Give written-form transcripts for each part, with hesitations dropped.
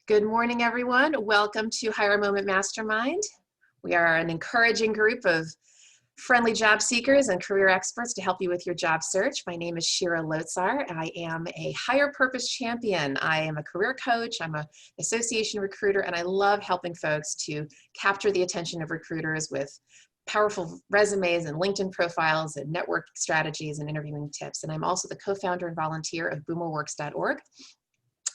Good morning, everyone. Welcome to Hire a Moment Mastermind. We are an encouraging group of friendly job seekers and career experts to help you with your job search. My name is Shira Lotzar. I am a higher purpose champion. I am a career coach. I'm an association recruiter, and I love helping folks to capture the attention of recruiters with powerful resumes and LinkedIn profiles and network strategies and interviewing tips. And I'm also the co-founder and volunteer of boomerworks.org.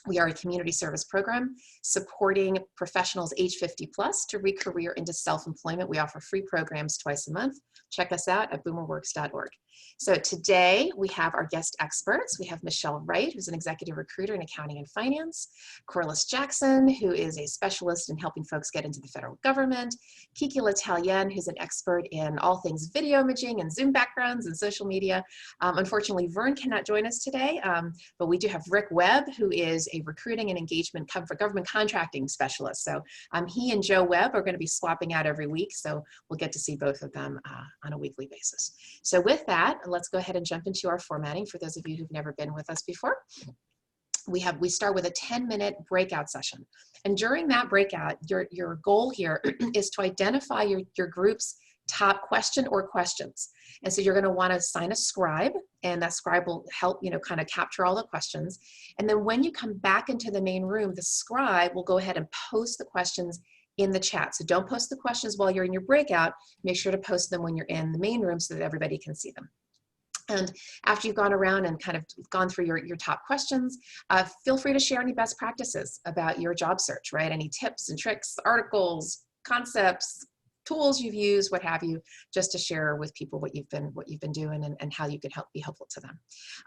We are a community service program supporting professionals age 50 plus to re-career into self-employment. We offer free programs twice a month. Check us out at boomerworks.org. So today we have our guest experts. We have Michelle Wright, who's an executive recruiter in accounting and finance, Corliss Jackson, who is a specialist in helping folks get into the federal government, KiKi L'italien, who's an expert in all things video imaging and Zoom backgrounds and social media. Unfortunately, Vern cannot join us today, but we do have Rick Webb, who is a recruiting and engagement for government contracting specialist. So he and Joe Webb are going to be swapping out every week, so we'll get to see both of them on a weekly basis. So with that, let's go ahead and jump into our formatting for those of you who've never been with us before. We start with a 10-minute breakout session. And during that breakout, your goal here is to identify your group's top question or questions. And so you're going to want to assign a scribe, and that scribe will help, kind of capture all the questions. And then when you come back into the main room, the scribe will go ahead and post the questions in the chat. So don't post the questions while you're in your breakout. Make sure to post them when you're in the main room so that everybody can see them. And after you've gone around and kind of gone through your top questions, feel free to share any best practices about your job search, right? Any tips and tricks, articles, concepts, tools you've used, what have you, just to share with people what you've been doing and how you can be helpful to them.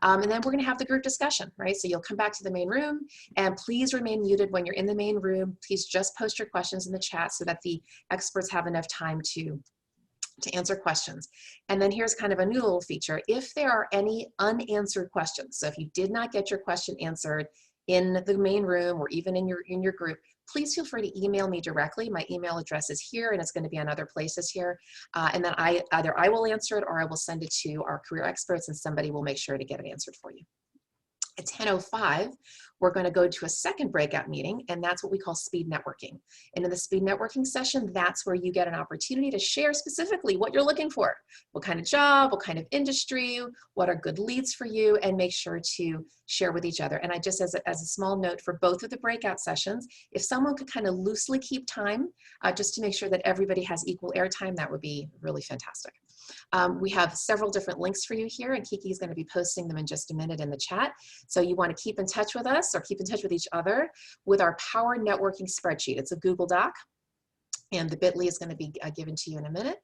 And then we're going to have the group discussion, right? So you'll come back to the main room, and please remain muted when you're in the main room. Please just post your questions in the chat so that the experts have enough time to answer questions. And then here's kind of a new little feature. If there are any unanswered questions, so if you did not get your question answered in the main room or even in your group, please feel free to email me directly. My email address is here, and it's going to be on other places here. And then either I will answer it or I will send it to our career experts, and somebody will make sure to get it answered for you. At 10:05, we're going to go to a second breakout meeting, and that's what we call speed networking. And in the speed networking session, that's where you get an opportunity to share specifically what you're looking for, what kind of job, what kind of industry, what are good leads for you, and make sure to share with each other. And I just, as a small note for both of the breakout sessions, if someone could kind of loosely keep time, just to make sure that everybody has equal airtime, that would be really fantastic. We have several different links for you here, and KiKi is going to be posting them in just a minute in the chat. So you want to keep in touch with us or keep in touch with each other with our Power Networking spreadsheet. It's a Google Doc, and the bit.ly is going to be given to you in a minute.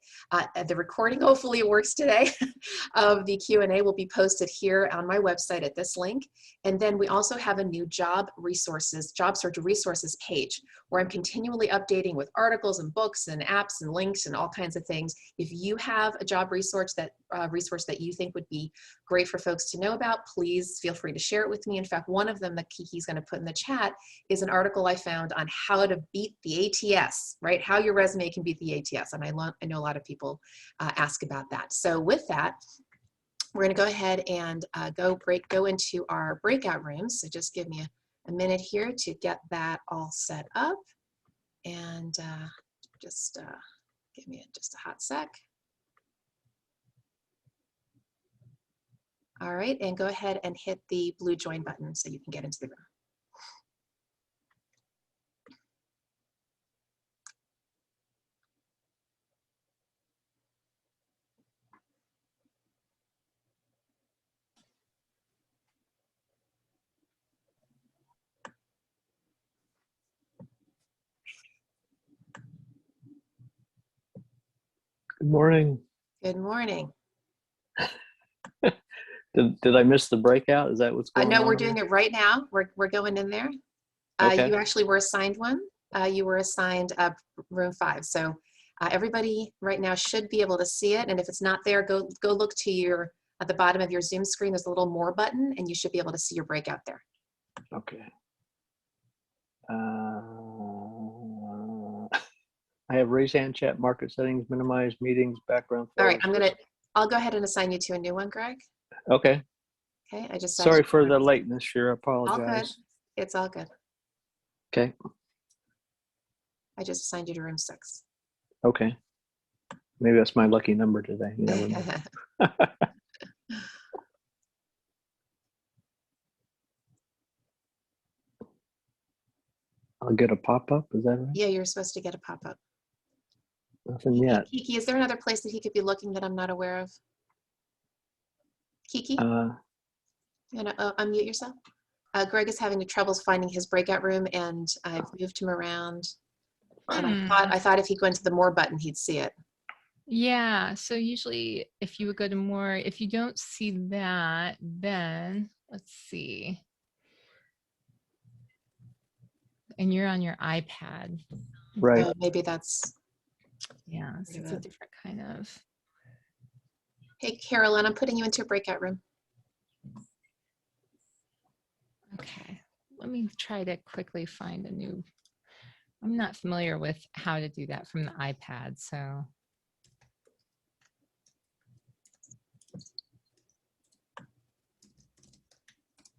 The recording, hopefully it works today, of the Q&A will be posted here on my website at this link. And then we also have a new job search resources page where I'm continually updating with articles and books and apps and links and all kinds of things. If you have a job resource that you think would be great for folks to know about, please feel free to share it with me. In fact, one of them that KiKi's going to put in the chat is an article I found on how to beat the ATS, right? How your resume can beat the ATS. And I know a lot of people ask about that. So with that, we're going to go ahead and go into our breakout rooms. So just give me a minute here to get that all set up, and just give me just a hot sec. All right, and go ahead and hit the blue join button so you can get into the room. Good morning. Good morning. Did I miss the breakout? Is that what's going on? No, we're doing it right now. We're going in there. Okay. You actually were assigned one. You were assigned room 5. So everybody right now should be able to see it. And if it's not there, go look to at the bottom of your Zoom screen. There's a little more button, and you should be able to see your breakout there. Okay. I have raise hand, chat, market settings, minimize meetings, background. All right, I'll go ahead and assign you to a new one, Greg. Okay. Okay, I just sorry for the lateness, Shira. I apologize. All good. It's all good. Okay. I just assigned you to room 6. Okay. Maybe that's my lucky number today. You never know. I'll get a pop-up. Is that right? Yeah, you're supposed to get a pop-up. Nothing yet. KiKi, is there another place that he could be looking that I'm not aware of? KiKi, you know, unmute yourself. Greg is having troubles finding his breakout room, and I've moved him around. And I thought if he went to the more button, he'd see it. Yeah, so usually if you would go to more, if you don't see that, then let's see. And you're on your iPad. Right. Maybe that's. Yeah, so it's a different kind of. Hey, Carolyn, I'm putting you into a breakout room. Okay, let me try to quickly find a new. I'm not familiar with how to do that from the iPad, so.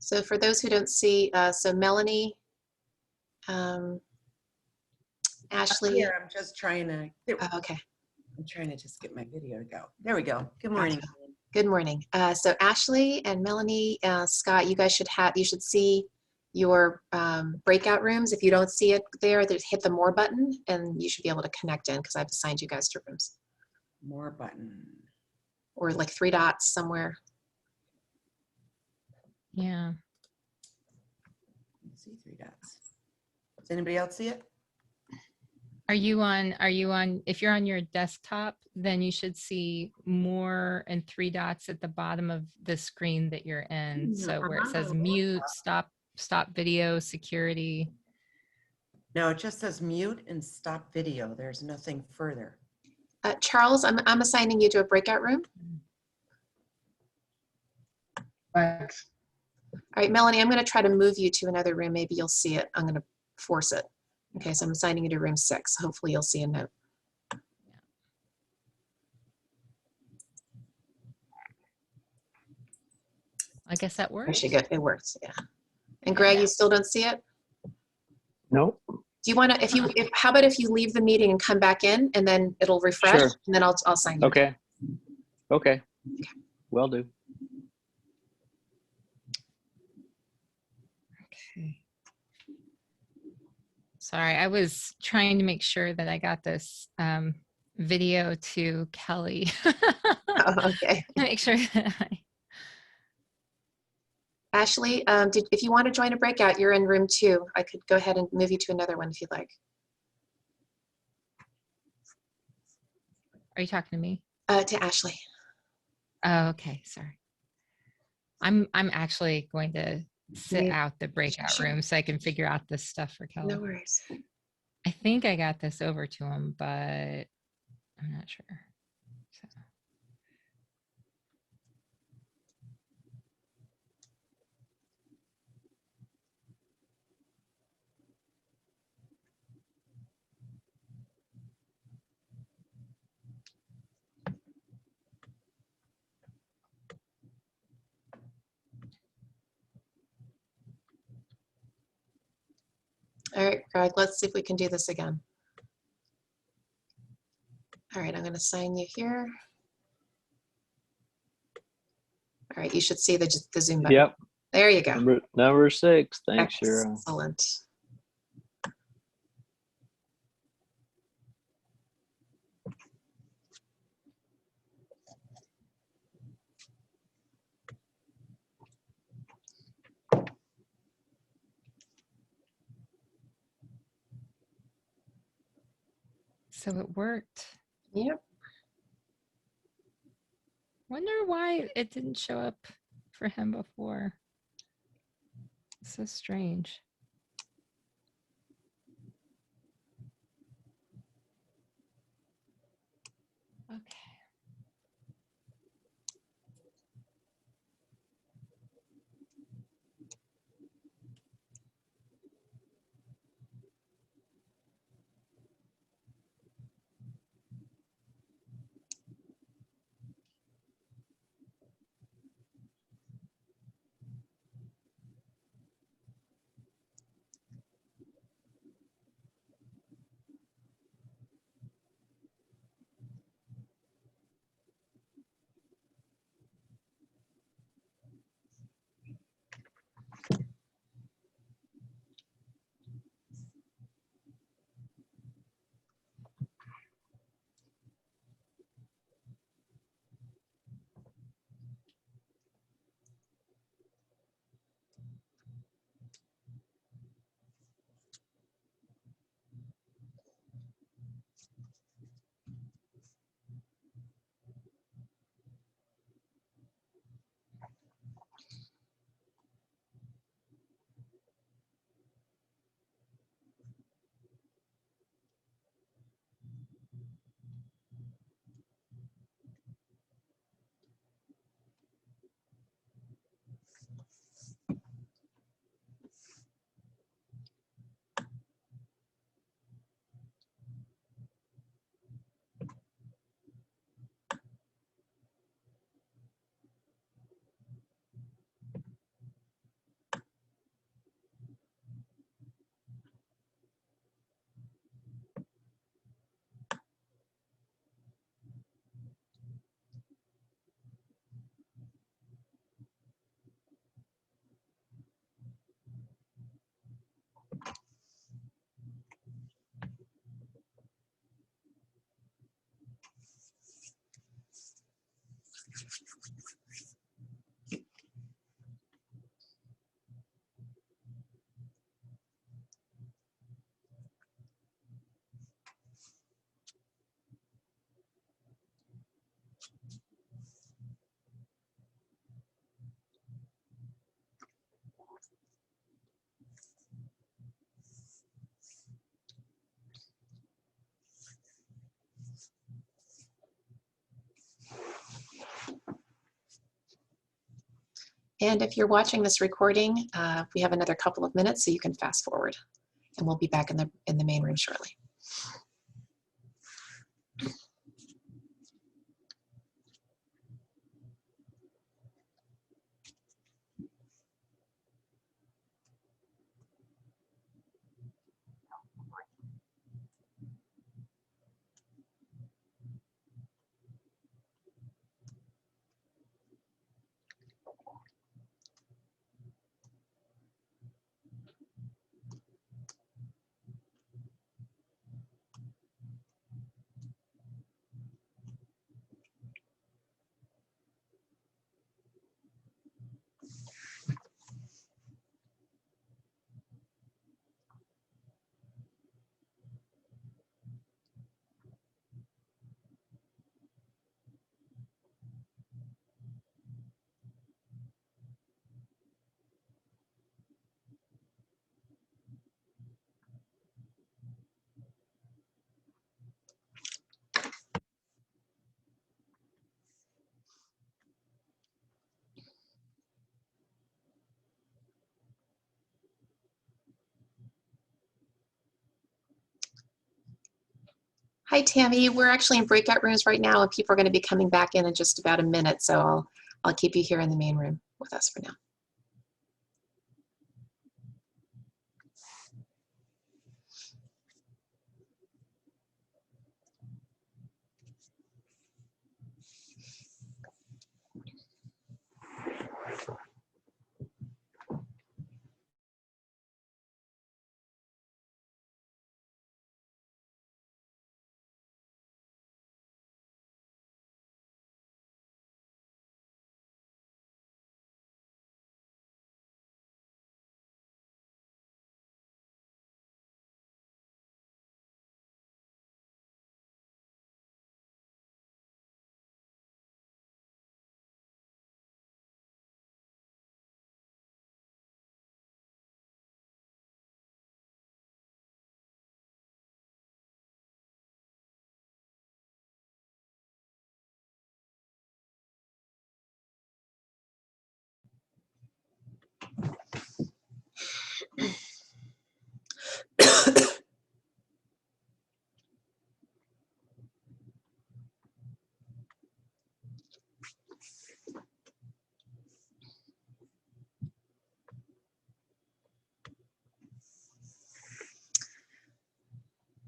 So for those who don't see, so Melanie, Ashley. Here, I'm just trying to. Oh, okay. I'm trying to just get my video to go. There we go. Good morning. Gotcha. Good morning. So Ashley and Melanie, Scott, you guys you should see your breakout rooms. If you don't see it there, hit the more button and you should be able to connect in because I've assigned you guys to rooms. More button. Or like 3 dots somewhere. Yeah. I see 3 dots. Does anybody else see it? Are you on, if you're on your desktop, then you should see more and 3 dots at the bottom of the screen that you're in. So where it says mute, stop video, security. No, it just says mute and stop video. There's nothing further. Charles, I'm assigning you to a breakout room. Thanks. All right, Melanie, I'm going to try to move you to another room. Maybe you'll see it. I'm going to force it. Okay, so I'm assigning you to room 6. Hopefully you'll see a note. I guess that works. Actually, good. It works, yeah. And Greg, you still don't see it? Nope. Do you want to, how about if you leave the meeting and come back in and then it'll refresh, Sure. and then I'll sign you. Okay. Okay. Will do. Okay. Sorry, I was trying to make sure that I got this video to Kelly. Oh, okay. Make sure that Ashley, if you want to join a breakout, you're in room 2. I could go ahead and move you to another one if you'd like. Are you talking to me? To Ashley. Oh, okay. Sorry. I'm actually going to sit out the breakout room so I can figure out this stuff for Kelly. No worries. I think I got this over to him, but I'm not sure. So. All right, Greg, let's see if we can do this again. All right, I'm going to sign you here. All right, you should see the Zoom button. Yep. There you go. Number 6. Thanks, Shira. Excellent. So it worked. Yep. Wonder why it didn't show up for him before. So strange. Okay. And if you're watching this recording, we have another couple of minutes, so you can fast forward, and we'll be back in the main room shortly. Hi, Tammy. We're actually in breakout rooms right now, and people are going to be coming back in just about a minute, so I'll keep you here in the main room with us for now.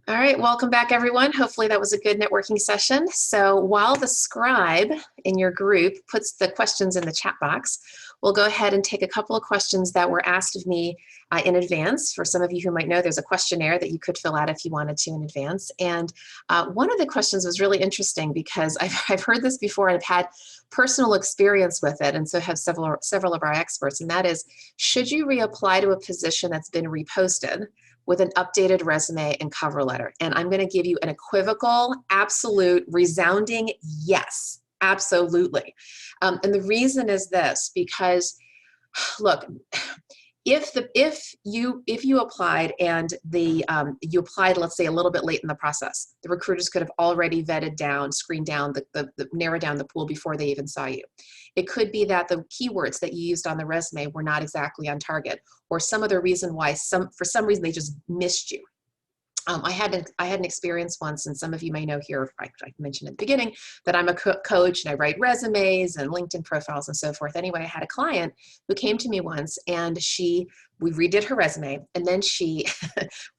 All right, welcome back, everyone. Hopefully that was a good networking session. So while the scribe in your group puts the questions in the chat box, we'll go ahead and take a couple of questions that were asked of me in advance. For some of you who might know, there's a questionnaire that you could fill out if you wanted to in advance. And one of the questions was really interesting because I've heard this before and I've had personal experience with it, and so have several of our experts, and that is, should you reapply to a position that's been reposted with an updated resume and cover letter? And I'm going to give you an equivocal, absolute, resounding yes, absolutely. And the reason is this, because look, if you applied and you applied, let's say, a little bit late in the process, the recruiters could have already vetted down, screened down, narrowed down the pool before they even saw you. It could be that the keywords that you used on the resume were not exactly on target, or some other reason why for some reason they just missed you. I had an experience once, and some of you may know here, I mentioned at the beginning, that I'm a coach and I write resumes and LinkedIn profiles and so forth. Anyway, I had a client who came to me once, and we redid her resume, and then she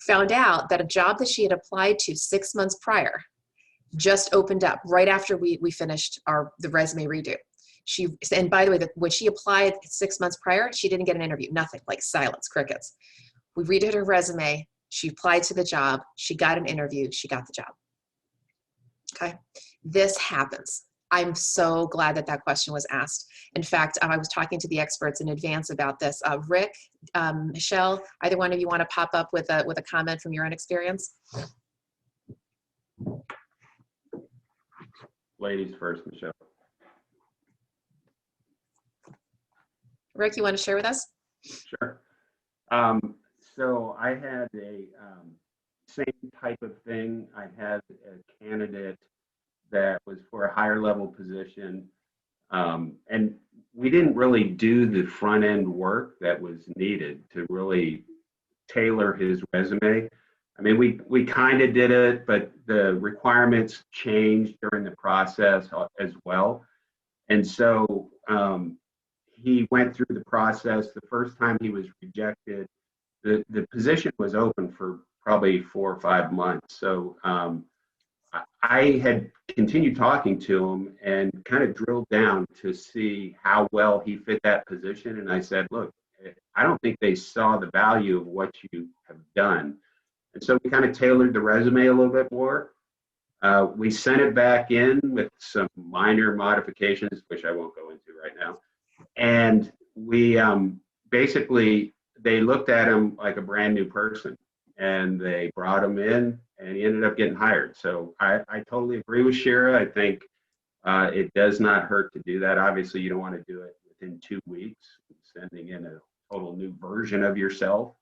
found out that a job that she had applied to 6 months prior just opened up right after we finished the resume redo. And by the way, when she applied 6 months prior, she didn't get an interview, nothing, like silence, crickets. We redid her resume. She applied to the job, she got an interview, she got the job. Okay, this happens. I'm so glad that that question was asked. In fact, I was talking to the experts in advance about this. Rick, Michelle, either one of you want to pop up with a comment from your own experience? Ladies first, Michelle. Rick, you want to share with us? Sure. So I had a same type of thing. I had a candidate that was for a higher level position, and we didn't really do the front end work that was needed to really tailor his resume. I mean, we kind of did it, but the requirements changed during the process as well. And so he went through the process. The first time he was rejected, the position was open for probably 4 or 5 months. So I had continued talking to him and kind of drilled down to see how well he fit that position. And I said, look, I don't think they saw the value of what you have done. And so we kind of tailored the resume a little bit more. We sent it back in with some minor modifications, which I won't go into right now. And we basically, they looked at him like a brand new person, and they brought him in, and he ended up getting hired. So I totally agree with Shira. I think it does not hurt to do that. Obviously, you don't want to do it within 2 weeks, sending in a total new version of yourself.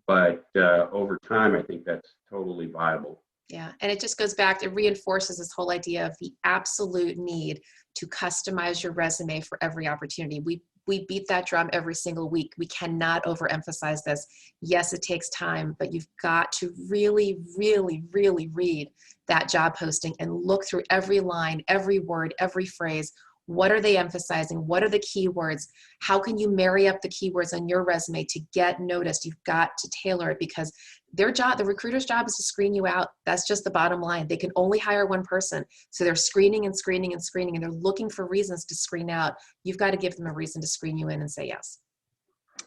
But over time, I think that's totally viable. Yeah, and it just goes back, it reinforces this whole idea of the absolute need to customize your resume for every opportunity. We beat that drum every single week. We cannot overemphasize this. Yes, it takes time, but you've got to really, really, really read that job posting and look through every line, every word, every phrase. What are they emphasizing? What are the keywords? How can you marry up the keywords on your resume to get noticed? You've got to tailor it, because their job, the recruiter's job, is to screen you out. That's just the bottom line. They can only hire one person. So they're screening and screening and screening, and they're looking for reasons to screen out. You've got to give them a reason to screen you in and say yes.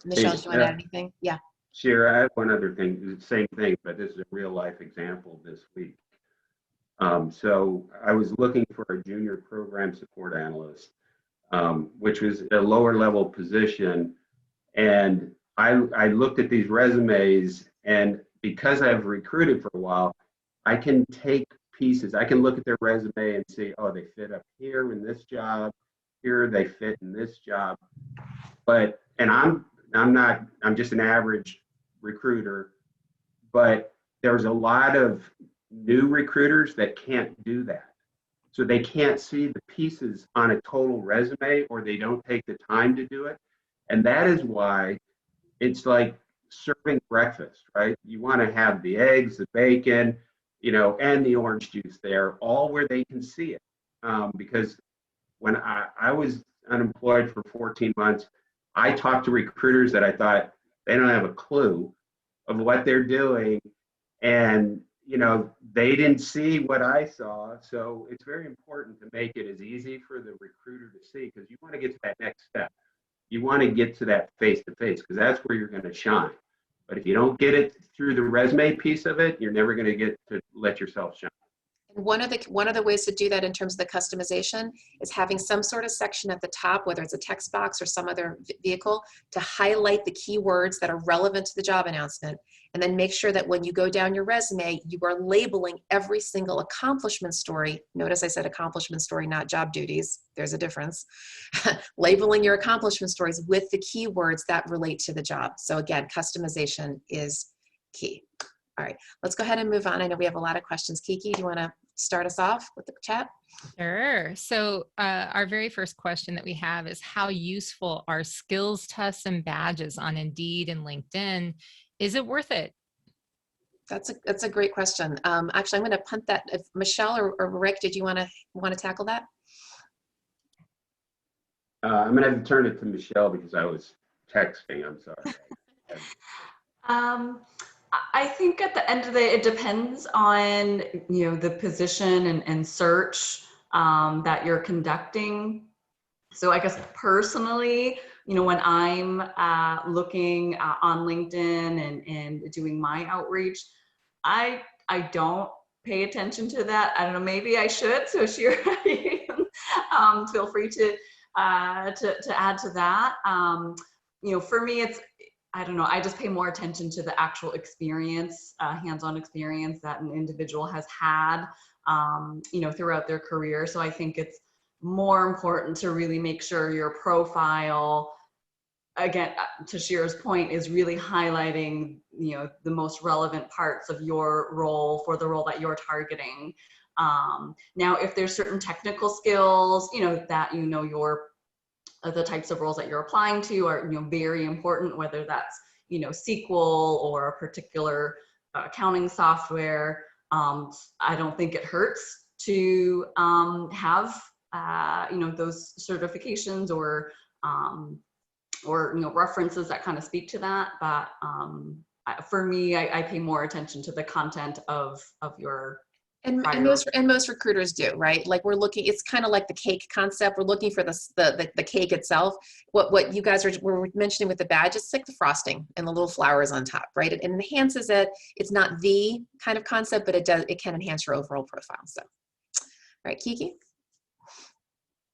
Michelle, do you want to add anything? Yeah. Sure. I have one other thing, the same thing, but this is a real life example this week. So I was looking for a junior program support analyst, which was a lower level position. And I looked at these resumes, and because I've recruited for a while, I can take pieces. I can look at their resume and see, oh, they fit up here in this job, here they fit in this job. But, and I'm just an average recruiter, but there's a lot of new recruiters that can't do that. So they can't see the pieces on a total resume, or they don't take the time to do it. And that is why it's like serving breakfast, right? You want to have the eggs, the bacon, and the orange juice there, all where they can see it. Because when I was unemployed for 14 months, I talked to recruiters that I thought they don't have a clue of what they're doing. And they didn't see what I saw. So it's very important to make it as easy for the recruiter to see, because you want to get to that next step. You want to get to that face-to-face, because that's where you're going to shine. But if you don't get it through the resume piece of it, you're never going to get to let yourself shine. One of the ways to do that in terms of the customization is having some sort of section at the top, whether it's a text box or some other vehicle, to highlight the keywords that are relevant to the job announcement. And then make sure that when you go down your resume, you are labeling every single accomplishment story. Notice I said accomplishment story, not job duties. There's a difference. Labeling your accomplishment stories with the keywords that relate to the job. So again, customization is key. All right, let's go ahead and move on. I know we have a lot of questions. KiKi, do you want to start us off with the chat? Sure. So our very first question that we have is, how useful are skills tests and badges on Indeed and LinkedIn? Is it worth it? That's a great question. Actually, I'm going to punt that. If Michelle or Rick, did you want to tackle that? I'm going to have to turn it to Michelle because I was texting. I'm sorry. I think at the end of the day, it depends on, you know, the position and search that you're conducting. So I guess personally, you know, when I'm looking on LinkedIn and doing my outreach, I don't pay attention to that. I don't know, maybe I should. So Shira, feel free to add to that. You know, for me, I don't know, I just pay more attention to the actual experience, hands-on experience that an individual has had, you know, throughout their career. So I think it's more important to really make sure your profile, again, to Shira's point, is really highlighting, you know, the most relevant parts of your role for the role that you're targeting. Now, if there's certain technical skills, you know, that, you know, the types of roles that you're applying to are, you know, very important, whether that's, you know, SQL or a particular accounting software. I don't think it hurts to have, you know, those certifications or you know, references that kind of speak to that. But for me, I pay more attention to the content of your And most recruiters do, right? Like we're looking, it's kind of like the cake concept. We're looking for the cake itself. What you guys were mentioning with the badge, it's like the frosting and the little flowers on top, right? It enhances it. It's not the kind of concept, but it can enhance your overall profile. So, all right, KiKi.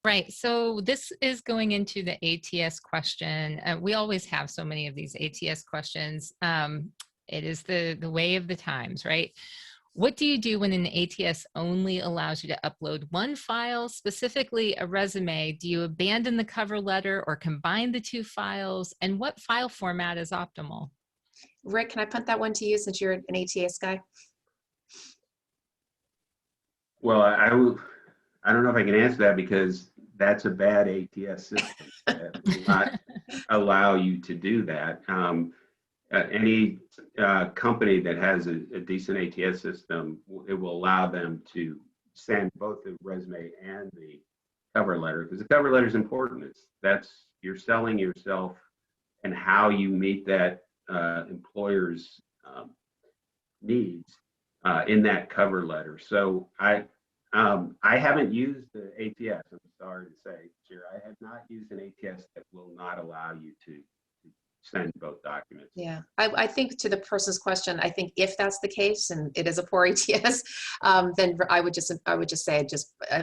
Right. So this is going into the ATS question. We always have so many of these ATS questions. It is the way of the times, right? What do you do when an ATS only allows you to upload one file, specifically a resume? Do you abandon the cover letter or combine the two files? And what file format is optimal? Rick, can I punt that one to you since you're an ATS guy? Well, I don't know if I can answer that because that's a bad ATS system that will not allow you to do that. Any company that has a decent ATS system, it will allow them to send both the resume and the cover letter, because the cover letter is important. You're selling yourself and how you meet that employer's needs in that cover letter. So I haven't used the ATS. I'm sorry to say, Shira, I have not used an ATS that will not allow you to send both documents. Yeah, I think to the person's question, I think if that's the case and it is a poor ATS, then I would just say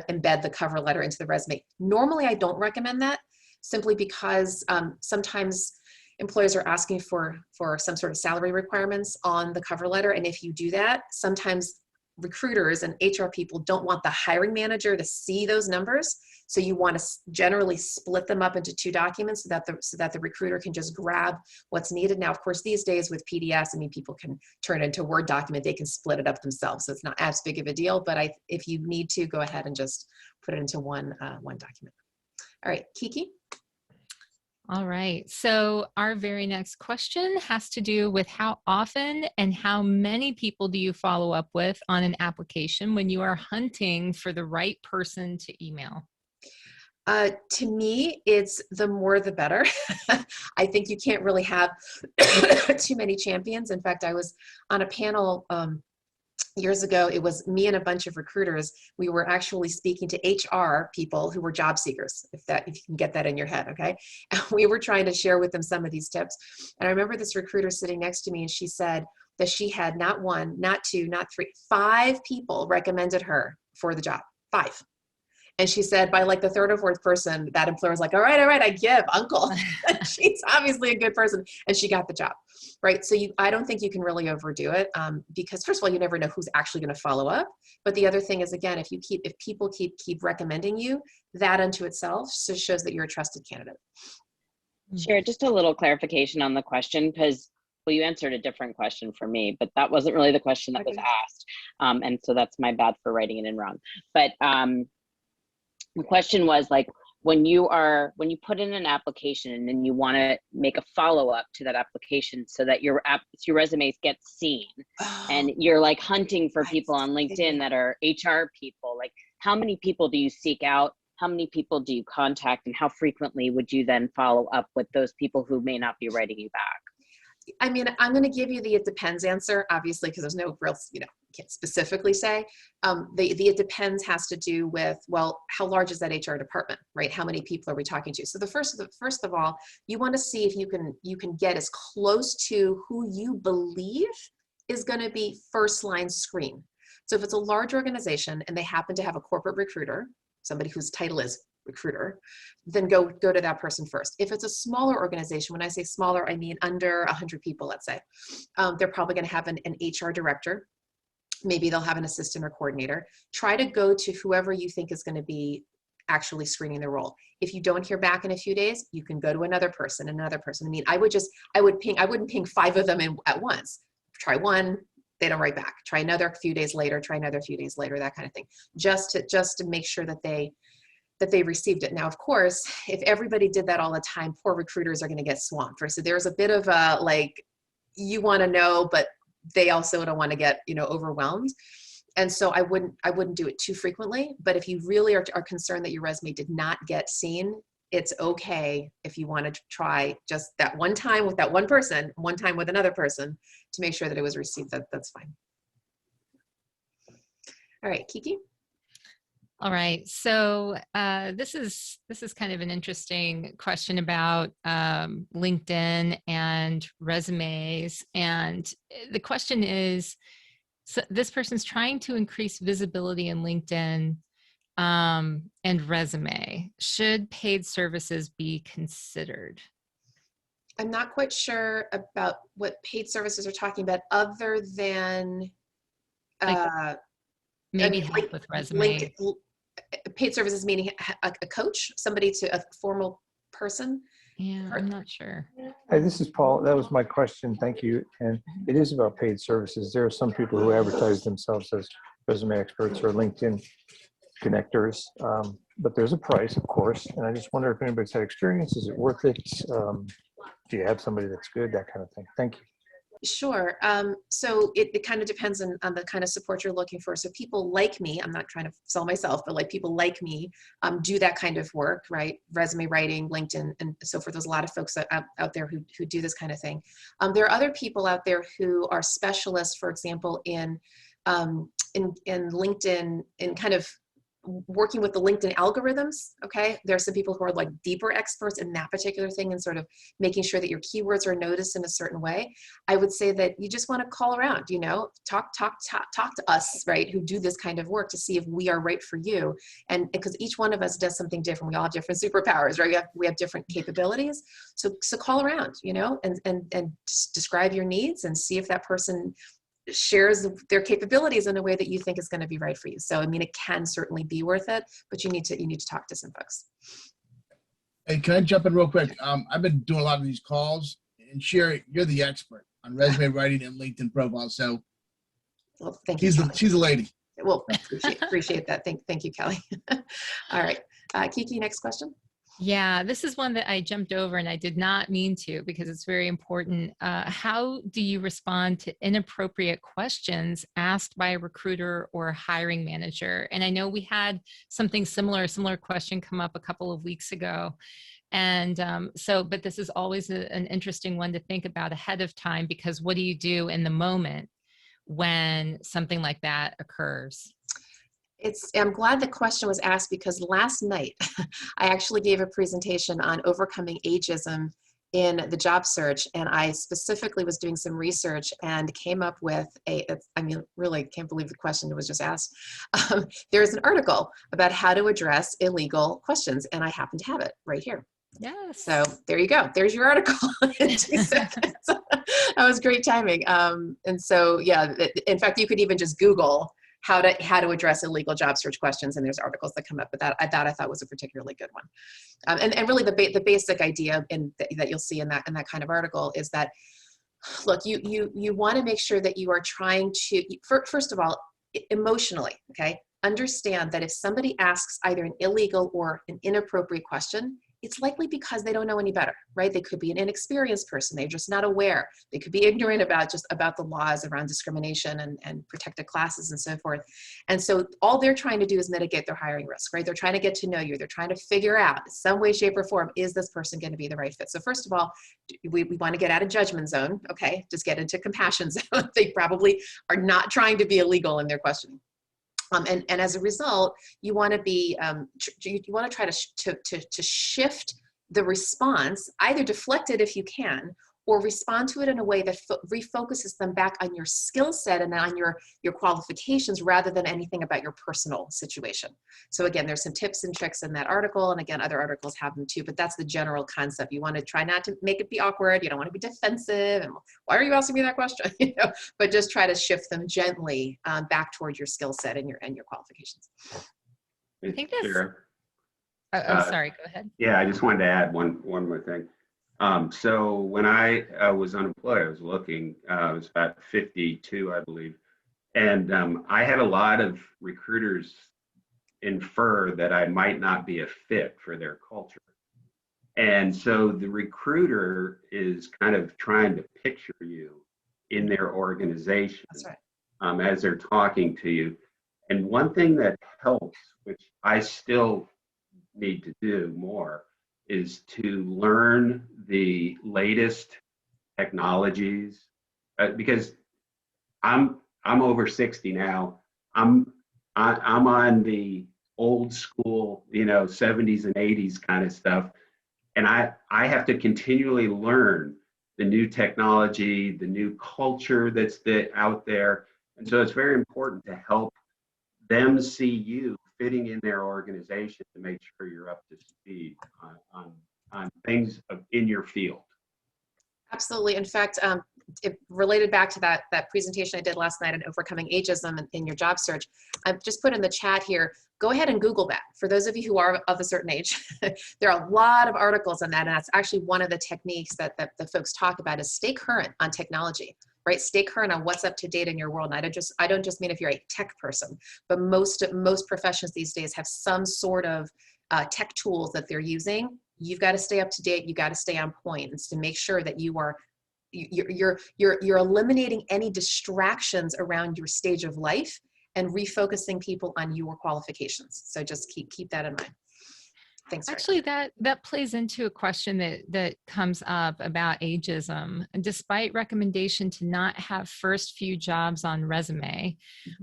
embed the cover letter into the resume. Normally, I don't recommend that simply because sometimes employers are asking for some sort of salary requirements on the cover letter, and if you do that, sometimes recruiters and HR people don't want the hiring manager to see those numbers. So you want to generally split them up into two documents so that the recruiter can just grab what's needed. Now, of course, these days with PDFs, I mean, people can turn it into a Word document. They can split it up themselves. So it's not as big of a deal, but if you need to, go ahead and just put it into one document. All right, KiKi. All right. So our very next question has to do with how often and how many people do you follow up with on an application when you are hunting for the right person to email? To me, it's the more the better. I think you can't really have too many champions. In fact, I was on a panel years ago. It was me and a bunch of recruiters. We were actually speaking to HR people who were job seekers, if you can get that in your head, okay? And we were trying to share with them some of these tips. And I remember this recruiter sitting next to me, and she said, that she had not one, not two, not three, 5 people recommended her for the job. 5. And she said by like the 3rd or 4th person, that employer was like, all right, I give uncle. She's obviously a good person. And she got the job, right? So I don't think you can really overdo it because first of all, you never know who's actually going to follow up. But the other thing is, again, if people keep recommending you, that unto itself shows that you're a trusted candidate. Shira, just a little clarification on the question, because well, you answered a different question for me, but that wasn't really the question that was asked. And so that's my bad for writing it in wrong. But the question was like, when you put in an application and then you want to make a follow-up to that application so that your resumes get seen, and you're like hunting for people on LinkedIn that are HR people, like how many people do you seek out? How many people do you contact, and how frequently would you then follow up with those people who may not be writing you back? I mean, I'm going to give you the it depends answer, obviously, because there's no real, can't specifically say. The it depends has to do with, well, how large is that HR department, right? How many people are we talking to? So first of all, you want to see if you can get as close to who you believe is going to be first line screen. So if it's a large organization and they happen to have a corporate recruiter, somebody whose title is recruiter, then go to that person first. If it's a smaller organization, when I say smaller, I mean under 100 people, let's say, they're probably going to have an HR director. Maybe they'll have an assistant or coordinator. Try to go to whoever you think is going to be actually screening the role. If you don't hear back in a few days, you can go to another person. I mean, I wouldn't ping 5 of them at once. Try one, they don't write back. Try another few days later, try another few days later, that kind of thing. Just to make sure that they received it. Now, of course, if everybody did that all the time, poor recruiters are going to get swamped. Right? So there's a bit of a, like, you want to know, but they also don't want to get, overwhelmed. And so I wouldn't do it too frequently. But if you really are concerned that your resume did not get seen, it's okay if you want to try just that one time with that one person, one time with another person to make sure that it was received. That's fine. All right, KiKi. All right, so this is kind of an interesting question about LinkedIn and resumes, and the question is, so this person's trying to increase visibility in LinkedIn and resume. Should paid services be considered? I'm not quite sure about what paid services are talking about, other than maybe help with resume. Paid services meaning a coach, a formal person. Yeah, I'm not sure. Hey, this is Paul. That was my question. Thank you. And it is about paid services. There are some people who advertise themselves as resume experts or LinkedIn connectors, but there's a price, of course. And I just wonder if anybody's had experience. Is it worth it? Do you have somebody that's good? That kind of thing. Thank you. Sure. So it kind of depends on the kind of support you're looking for. So people like me, I'm not trying to sell myself, but like people like me do that kind of work, right? Resume writing, LinkedIn, and so forth. There's a lot of folks out there who do this kind of thing. There are other people out there who are specialists, for example, in LinkedIn, in kind of working with the LinkedIn algorithms. Okay. There are some people who are like deeper experts in that particular thing and sort of making sure that your keywords are noticed in a certain way. I would say that you just want to call around, talk to us, right, who do this kind of work to see if we are right for you. And because each one of us does something different. We all have different superpowers, right? We have different capabilities. So call around, and describe your needs and see if that person shares their capabilities in a way that you think is going to be right for you. So, I mean, it can certainly be worth it, but you need to talk to some folks. Hey, can I jump in real quick? I've been doing a lot of these calls, and Shira, you're the expert on resume writing and LinkedIn profiles. So, well, thank you. She's a lady. Well, appreciate that. Thank you, Kelly. All right, KiKi, next question. Yeah, this is one that I jumped over and I did not mean to because it's very important. How do you respond to inappropriate questions asked by a recruiter or a hiring manager? And I know we had something similar question come up a couple of weeks ago. And but this is always an interesting one to think about ahead of time, because what do you do in the moment when something like that occurs? I'm glad the question was asked, because last night I actually gave a presentation on overcoming ageism in the job search, and I specifically was doing some research and came up with I mean, really can't believe the question was just asked. There's an article about how to address illegal questions, and I happen to have it right here. Yes. So there you go. There's your article in 2 seconds. That was great timing. And so, yeah, in fact, you could even just Google how to address illegal job search questions, and there's articles that come up. But that I thought was a particularly good one. And really the basic idea that you'll see in that kind of article is that, look, you want to make sure that you are trying to, first of all, emotionally, okay, understand that if somebody asks either an illegal or an inappropriate question, it's likely because they don't know any better, right? They could be an inexperienced person. They're just not aware. They could be ignorant about the laws around discrimination and protected classes and so forth. And so all they're trying to do is mitigate their hiring risk, right? They're trying to get to know you. They're trying to figure out in some way, shape, or form, is this person going to be the right fit? So first of all, we want to get out of judgment zone, okay? Just get into compassion zone. They probably are not trying to be illegal in their questioning. And as a result, you want to be you want to try to shift the response, either deflect it if you can, or respond to it in a way that refocuses them back on your skill set and on your qualifications rather than anything about your personal situation. So again, there's some tips and tricks in that article, and again, other articles have them too, but that's the general concept. You want to try not to make it be awkward. You don't want to be defensive and why are you asking me that question? But just try to shift them gently back towards your skill set and your qualifications. I think that's, Sure. I'm sorry, go ahead. Yeah, I just wanted to add one more thing. So when I was unemployed, I was looking, I was about 52, I believe. And I had a lot of recruiters infer that I might not be a fit for their culture. And so the recruiter is kind of trying to picture you in their organization. That's right. As they're talking to you. And one thing that helps, which I still need to do more, is to learn the latest technologies, because I'm over 60 now. I'm on the old school, 70s and 80s kind of stuff, and I have to continually learn the new technology, the new culture that's out there, and so it's very important to help them see you fitting in their organization to make sure you're up to speed on things in your field. Absolutely. In fact, it related back to that presentation I did last night on overcoming ageism in your job search. I've just put in the chat here, go ahead and Google that. For those of you who are of a certain age, there are a lot of articles on that, and that's actually one of the techniques that the folks talk about is stay current on technology. Right, stay current on what's up to date in your world. And I don't just mean if you're a tech person, but most professions these days have some sort of tech tools that they're using. You've got to stay up to date. You got to stay on point. It's to make sure that you're eliminating any distractions around your stage of life and refocusing people on your qualifications. So just keep that in mind. Thanks. Actually, that plays into a question that comes up about ageism. Despite recommendation to not have first few jobs on resume,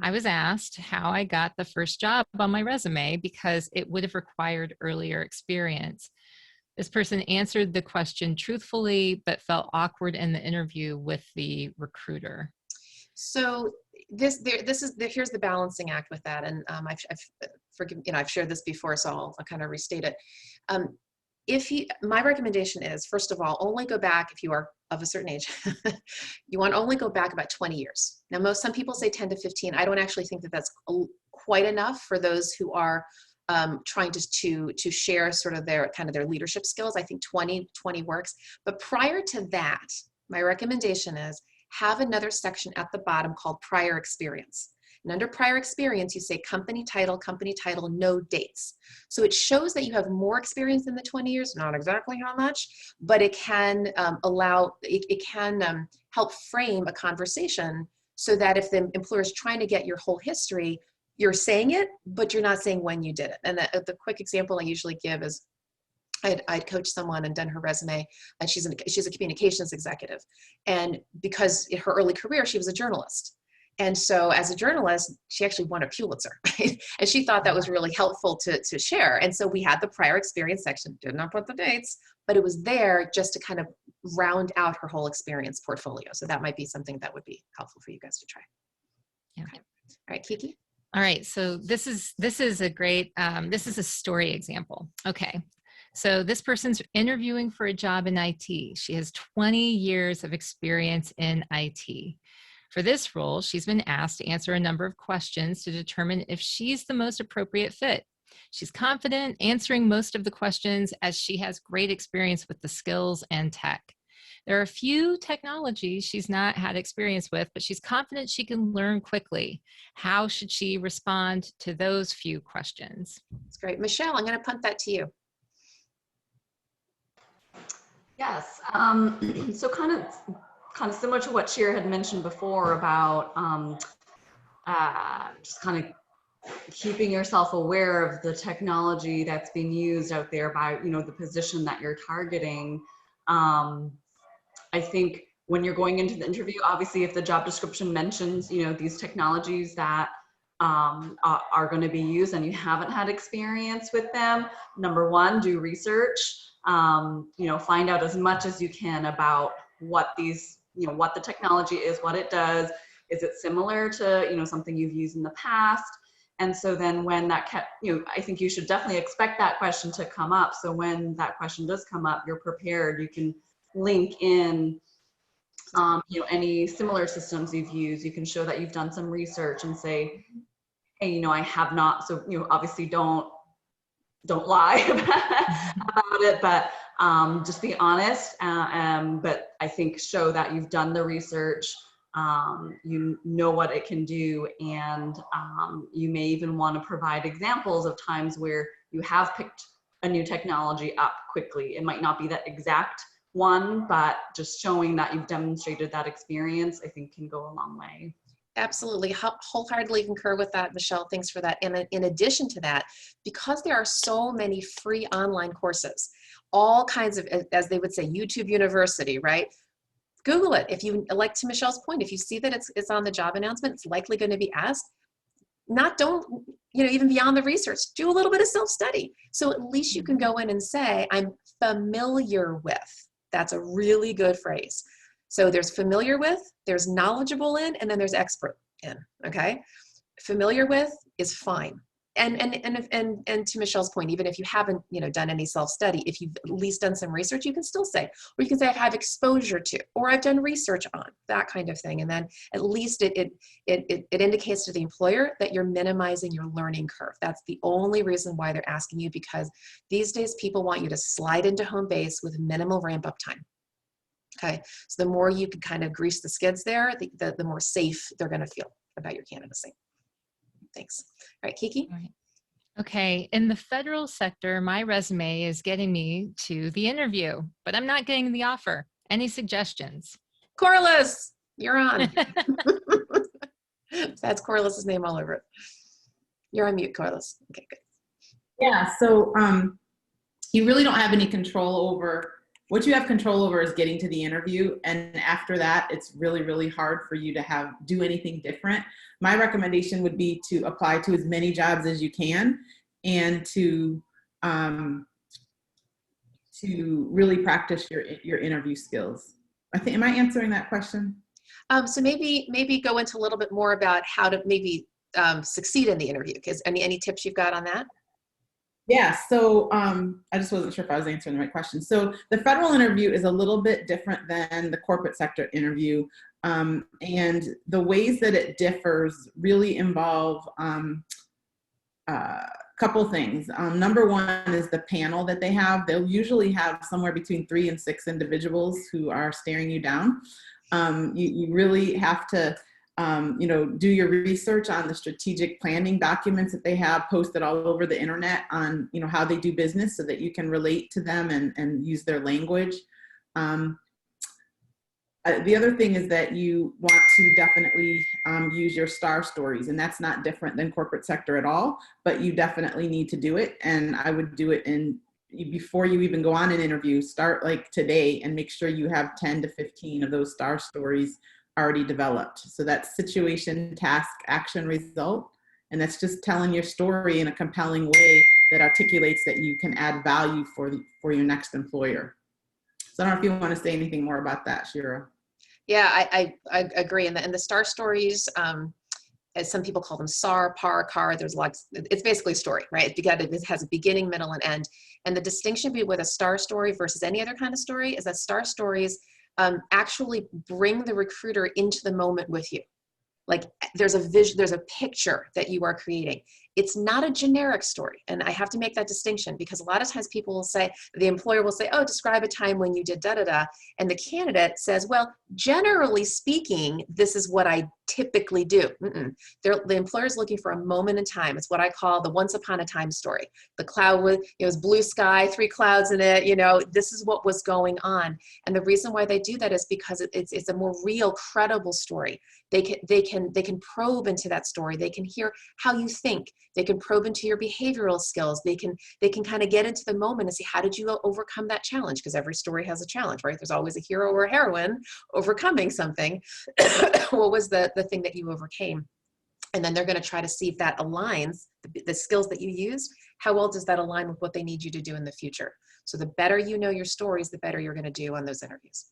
I was asked how I got the first job on my resume because it would have required earlier experience. This person answered the question truthfully, but felt awkward in the interview with the recruiter. So here's the balancing act with that, and I've shared this before, so I'll kind of restate it. My recommendation is, first of all, only go back if you are of a certain age. You want to only go back about 20 years. Now, some people say 10 to 15. I don't actually think that that's quite enough for those who are trying to share sort of their leadership skills. I think 20 works. But prior to that, my recommendation is have another section at the bottom called prior experience. And under prior experience, you say company title, no dates. So it shows that you have more experience than the 20 years, not exactly how much, but it can help frame a conversation so that if the employer is trying to get your whole history, you're saying it, but you're not saying when you did it. And the quick example I usually give is I'd coached someone and done her resume, and she's a communications executive. And because in her early career, she was a journalist. And so as a journalist, she actually won a Pulitzer, right? And she thought that was really helpful to share. And so we had the prior experience section, did not put the dates, but it was there just to kind of round out her whole experience portfolio. So that might be something that would be helpful for you guys to try. Yeah. Okay. All right, KiKi. All right, so this is a great, this is a story example. Okay, so this person's interviewing for a job in IT. She has 20 years of experience in IT. For this role, she's been asked to answer a number of questions to determine if she's the most appropriate fit. She's confident answering most of the questions as she has great experience with the skills and tech. There are a few technologies she's not had experience with, but she's confident she can learn quickly. How should she respond to those few questions? That's great. Michelle, I'm going to punt that to you. Yes. So kind of similar to what Shira had mentioned before about just kind of keeping yourself aware of the technology that's being used out there by, you know, the position that you're targeting. I think when you're going into the interview, obviously, if the job description mentions, you know, these technologies that are going to be used and you haven't had experience with them, number one, do research. You know, find out as much as you can about what these, you know, what the technology is, what it does. Is it similar to, you know, something you've used in the past? And so then when that, you know, I think you should definitely expect that question to come up. So when that question does come up, you're prepared. You can link in, you know, any similar systems you've used. You can show that you've done some research and say, hey, you know, I have not. So, you know, obviously don't lie about it, but just be honest. But I think show that you've done the research. You know what it can do, and you may even want to provide examples of times where you have picked a new technology up quickly. It might not be that exact one, but just showing that you've demonstrated that experience, I think, can go a long way. Absolutely, wholeheartedly concur with that, Michelle. Thanks for that. And in addition to that, because there are so many free online courses, all kinds of, as they would say, YouTube University, right? Google it. If you, like to Michelle's point, if you see that it's on the job announcement, it's likely going to be asked. Don't, you know, even beyond the research, do a little bit of self-study. So at least you can go in and say, I'm familiar with. That's a really good phrase. So there's familiar with, there's knowledgeable in, and then there's expert in, okay? Familiar with is fine. And to Michelle's point, even if you haven't, you know, done any self-study, if you've at least done some research, you can still say, or you can say, I have exposure to, or I've done research on, that kind of thing. And then at least it indicates to the employer that you're minimizing your learning curve. That's the only reason why they're asking you, because these days people want you to slide into home base with minimal ramp up time. Okay, so the more you can kind of grease the skids there, the more safe they're going to feel about your candidacy. Thanks. All right, KiKi. All right. Okay, in the federal sector, my resume is getting me to the interview, but I'm not getting the offer. Any suggestions? Corliss, you're on. That's Corliss's name all over it. You're on mute, Corliss. Okay, good. Yeah, so you really don't have any control over. What you have control over is getting to the interview, and after that, it's really, really hard for you to do anything different. My recommendation would be to apply to as many jobs as you can, and to really practice your interview skills. Am I answering that question? So maybe go into a little bit more about how to maybe succeed in the interview. Because any tips you've got on that? Yeah, so I just wasn't sure if I was answering the right question. So the federal interview is a little bit different than the corporate sector interview. And the ways that it differs really involve a couple things. Number one is the panel that they have. They'll usually have somewhere between 3 and 6 individuals who are staring you down. You really have to do your research on the strategic planning documents that they have posted all over the internet on, how they do business, so that you can relate to them and use their language. The other thing is that you want to definitely use your STAR stories, and that's not different than corporate sector at all, but you definitely need to do it. And I would do it before you even go on an interview. Start like today and make sure you have 10 to 15 of those STAR stories already developed. So that's situation, task, action, result. And that's just telling your story in a compelling way that articulates that you can add value for your next employer. So I don't know if you want to say anything more about that, Shira. Yeah, I agree. And the star stories, as some people call them, SAR, PAR, CAR, there's lots, it's basically a story, right? It has a beginning, middle, and end. And the distinction with a star story versus any other kind of story is that star stories actually bring the recruiter into the moment with you. Like there's a vision, there's a picture that you are creating. It's not a generic story. And I have to make that distinction because a lot of times people will say, the employer will say, oh, describe a time when you did da-da-da. And the candidate says, well, generally speaking, this is what I typically do. The employer's looking for a moment in time. It's what I call the once upon a time story. The cloud with, it was blue sky, 3 clouds in it, this is what was going on. And the reason why they do that is because it's a more real, credible story. They can probe into that story. They can hear how you think. They can probe into your behavioral skills. They can kind of get into the moment and see, how did you overcome that challenge? Because every story has a challenge, right? There's always a hero or a heroine overcoming something. What was the thing that you overcame? And then they're going to try to see if that aligns, the skills that you used, how well does that align with what they need you to do in the future? So the better you know your stories, the better you're going to do on those interviews.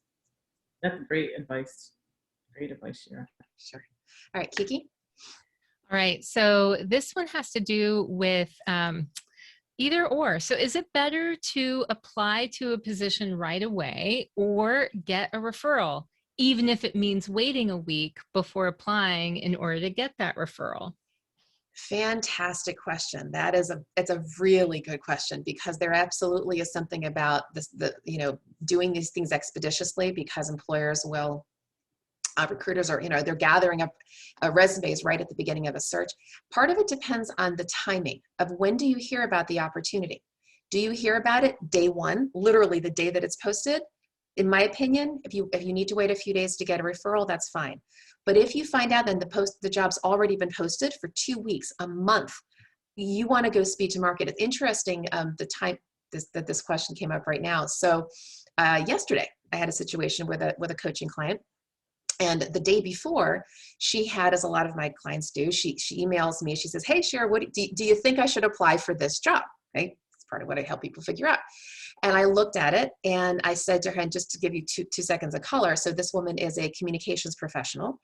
That's great advice. Great advice, Shira. Sure. All right, KiKi. All right, so this one has to do with either or. So is it better to apply to a position right away or get a referral, even if it means waiting a week before applying in order to get that referral? Fantastic question. It's a really good question because there absolutely is something about this, doing these things expeditiously because employers will, recruiters are, they're gathering up resumes right at the beginning of a search. Part of it depends on the timing of when do you hear about the opportunity. Do you hear about it day one, literally the day that it's posted? In my opinion, if you need to wait a few days to get a referral, that's fine. But if you find out then the job's already been posted for 2 weeks, a month, you want to go speed to market. It's interesting the time that this question came up right now. So yesterday, I had a situation with a coaching client. And the day before, she had, as a lot of my clients do, she emails me. She says, hey, Shira, what do you think I should apply for this job? Right? It's part of what I help people figure out. And I looked at it and I said to her, and just to give you two seconds of color, so this woman is a communications professional.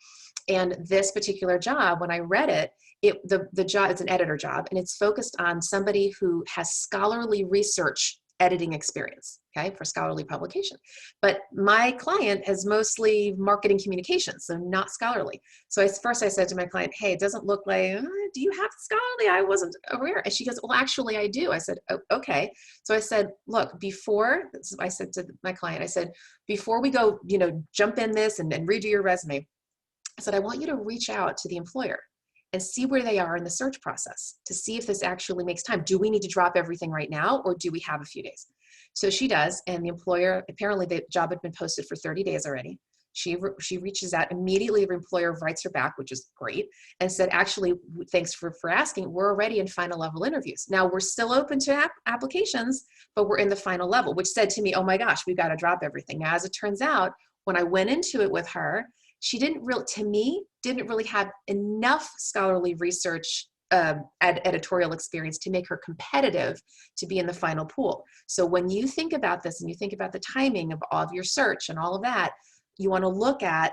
And this particular job, when I read it, the job, it's an editor job, and it's focused on somebody who has scholarly research editing experience, okay, for scholarly publication. But my client has mostly marketing communications, so not scholarly. So first I said to my client, hey, it doesn't look like, do you have scholarly? I wasn't aware. And she goes, well, actually I do. I said, oh, okay. So I said, look, I said to my client, I said, before we go, jump in this and redo your resume, I said, I want you to reach out to the employer and see where they are in the search process to see if this actually makes time. Do we need to drop everything right now or do we have a few days? So she does, and the employer, apparently the job had been posted for 30 days already. She reaches out immediately, the employer writes her back, which is great, and said, actually, thanks for asking, we're already in final level interviews. Now we're still open to applications, but we're in the final level, which said to me, oh my gosh, we've got to drop everything. Now, as it turns out, when I went into it with her, she didn't really have enough scholarly research editorial experience to make her competitive to be in the final pool. So when you think about this and you think about the timing of your search and all of that, you want to look at,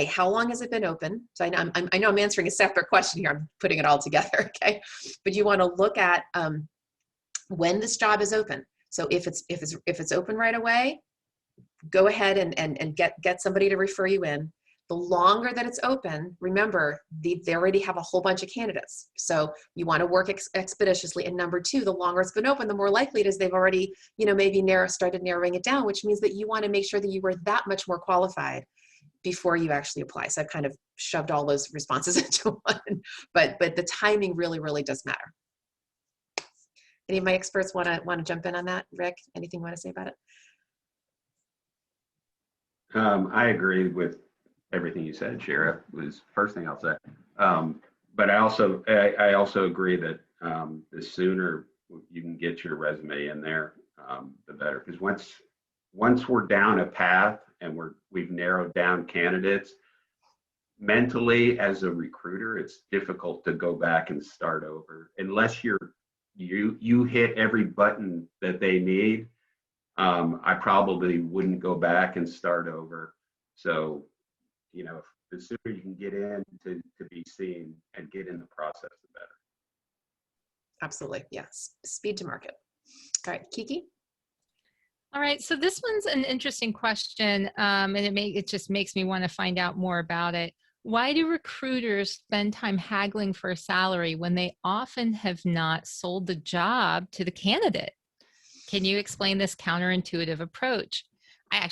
how long has it been open? So I know I'm answering a separate question here. I'm putting it all together, okay? But you want to look at when this job is open. So if it's open right away, go ahead and get somebody to refer you in. The longer that it's open, remember, they already have a whole bunch of candidates. So you want to work expeditiously. And number two, the longer it's been open, the more likely it is they've already, maybe started narrowing it down, which means that you want to make sure that you were that much more qualified before you actually apply. So I've kind of shoved all those responses into one, but the timing really, really does matter. Any of my experts want to jump in on that? Rick, anything you want to say about it? I agree with everything you said, Shira, was first thing I'll say. But I also agree that the sooner you can get your resume in there, the better. Because once we're down a path and we've narrowed down candidates, mentally as a recruiter, it's difficult to go back and start over unless you hit every button that they need. I probably wouldn't go back and start over. So, you know, the sooner you can get in to be seen and get in the process, the better. Absolutely, yes. Speed to market. All right, KiKi. All right, so this one's an interesting question, and it just makes me want to find out more about it. Why do recruiters spend time haggling for a salary when they often have not sold the job to the candidate? Can you explain this counterintuitive approach? It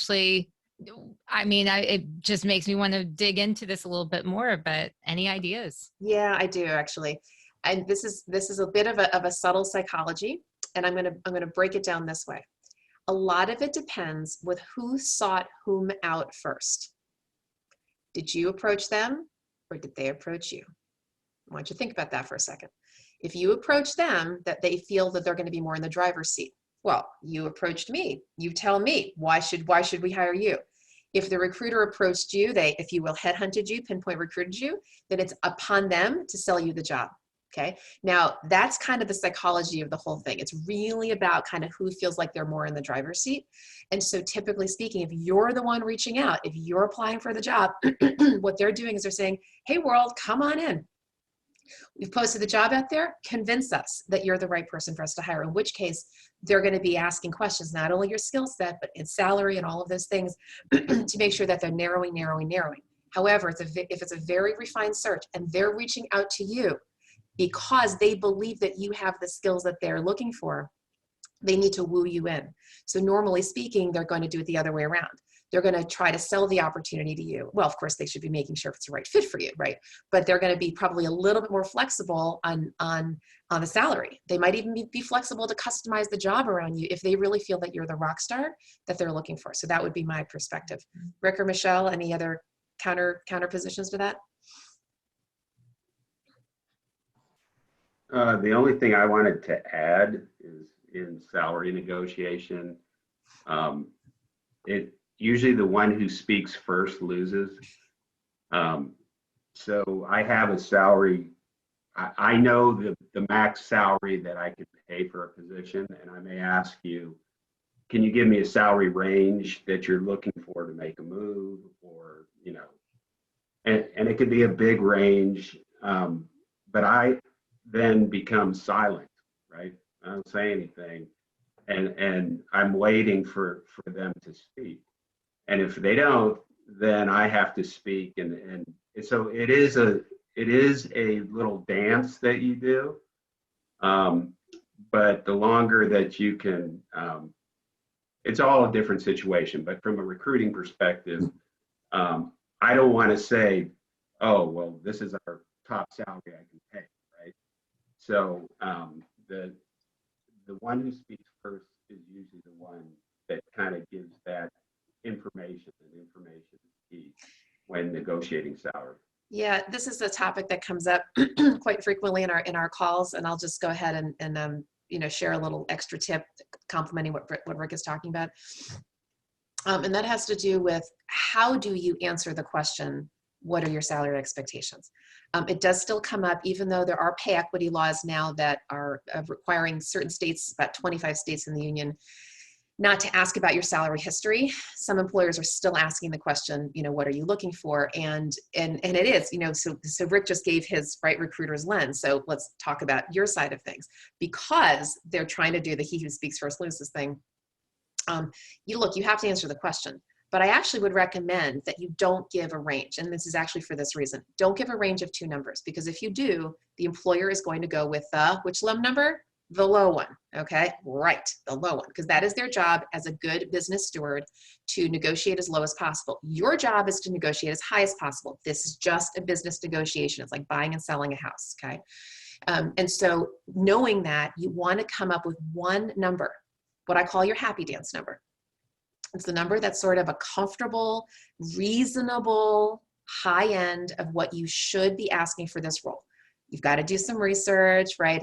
just makes me want to dig into this a little bit more, but any ideas? Yeah, I do actually. And this is a bit of a subtle psychology, and I'm gonna break it down this way. A lot of it depends with who sought whom out first. Did you approach them or did they approach you? I want you to think about that for a second. If you approach them, that they feel that they're going to be more in the driver's seat. Well, you approached me. You tell me, why should we hire you? If the recruiter approached you, they, if you will, headhunted you, pinpoint recruited you, then it's upon them to sell you the job. Okay. Now that's kind of the psychology of the whole thing. It's really about kind of who feels like they're more in the driver's seat. And so typically speaking, if you're the one reaching out, if you're applying for the job, what they're doing is they're saying, hey world, come on in. We've posted the job out there. Convince us that you're the right person for us to hire, in which case they're going to be asking questions, not only your skill set, but in salary and all of those things to make sure that they're narrowing. However, if it's a very refined search and they're reaching out to you because they believe that you have the skills that they're looking for, they need to woo you in. So normally speaking, they're going to do it the other way around. They're going to try to sell the opportunity to you. Well, of course, they should be making sure it's the right fit for you, right? But they're going to be probably a little bit more flexible on the salary. They might even be flexible to customize the job around you if they really feel that you're the rock star that they're looking for. So that would be my perspective. Rick or Michelle, any other counter positions to that? The only thing I wanted to add is in salary negotiation, usually the one who speaks first loses. So I have a salary, I know the max salary that I could pay for a position, and I may ask you, can you give me a salary range that you're looking for to make a move, or, you know, and it could be a big range, but I then become silent, right? I don't say anything, and I'm waiting for them to speak. And if they don't, then I have to speak, and so it is a little dance that you do. But the longer that you can, it's all a different situation. But from a recruiting perspective, I don't want to say, oh, well, this is our top salary I can pay, right? So the one who speaks first is usually the one that kind of gives that information, and information is key when negotiating salary. Yeah, this is a topic that comes up quite frequently in our calls, and I'll just go ahead and you know, share a little extra tip complementing what Rick is talking about. And that has to do with how do you answer the question, what are your salary expectations? It does still come up, even though there are pay equity laws now that are requiring certain states, about 25 states in the union, not to ask about your salary history. Some employers are still asking the question, you know, what are you looking for? And it is, you know, so Rick just gave his right recruiter's lens. So let's talk about your side of things, because they're trying to do the he who speaks first loses thing. You have to answer the question, but I actually would recommend that you don't give a range. And this is actually for this reason. Don't give a range of 2 numbers, because if you do, the employer is going to go with which low number? The low one, okay? Right, the low one, because that is their job as a good business steward, to negotiate as low as possible. Your job is to negotiate as high as possible. This is just a business negotiation. It's like buying and selling a house, okay? And so knowing that, you want to come up with one number, what I call your happy dance number. It's the number that's sort of a comfortable, reasonable high end of what you should be asking for this role. You've got to do some research, right?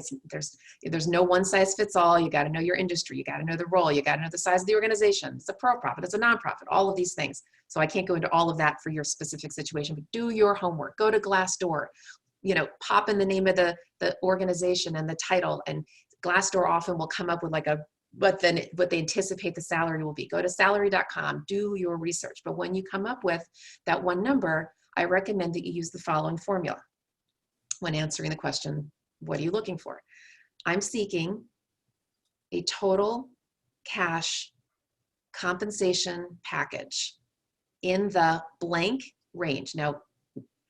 There's no one size fits all. You got to know your industry. You got to know the role. You got to know the size of the organization. It's a profit. It's a nonprofit. All of these things. So I can't go into all of that for your specific situation, but do your homework. Go to Glassdoor. Pop in the name of the organization and the title, and Glassdoor often will come up with like what they anticipate the salary will be. Go to salary.com, do your research. But when you come up with that one number, I recommend that you use the following formula when answering the question, what are you looking for? I'm seeking a total cash compensation package in the blank range. Now,